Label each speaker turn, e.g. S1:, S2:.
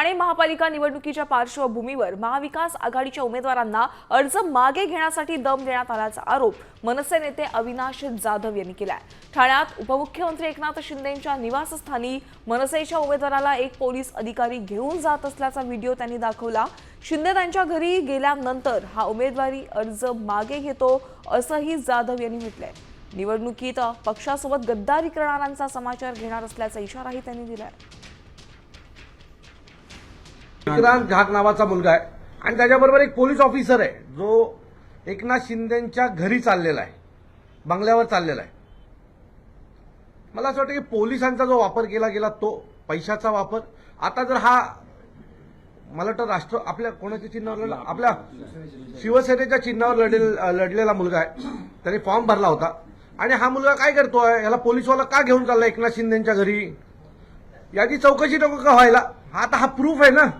S1: ठाणे महापालिका निवडणुकीच्या पार्श्वभूमीवर महाविकास आघाडीच्या उमेदवारांना अर्ज मागे घेण्यासाठी दम देण्यात आल्याचा आरोप मनसे नेते अविनाश जाधव यांनी केलाय। ठाण्यात उपमुख्यमंत्री एकनाथ शिंदेंच्या निवासस्थानी मनसेच्या उमेदवाराला एक पोलीस अधिकारी घेऊन जात असल्याचा व्हिडिओ त्यांनी दाखवला। शिंदे त्यांच्या घरी गेल्यानंतर हा उमेदवारी अर्ज मागे घेतो असंही जाधव यांनी म्हटलंय। निवडणुकीत पक्षासोबत गद्दारी करणाऱ्यांचा समाचार घेणार असल्याचा इशाराही त्यांनी दिलाय।
S2: विक्रांत झाक नावाचा मुलगा आहे आणि त्याच्याबरोबर एक पोलीस ऑफिसर आहे जो एकनाथ शिंदेंच्या घरी चाललेला आहे, बंगल्यावर चाललेला आहे। मला असं वाटतं की पोलिसांचा जो वापर केला गेला तो पैशाचा वापर। आता जर हा मला वाटतं आपल्या कोणाच्या चिन्हावर आपल्या शिवसेनेच्या चिन्हावर लढलेला मुलगा आहे, त्याने फॉर्म भरला होता आणि हा मुलगा काय करतोय, याला पोलीसवाला का घेऊन चालला एकनाथ शिंदेंच्या घरी, याची चौकशी नको का व्हायला? हा आता हा प्रूफ आहे ना।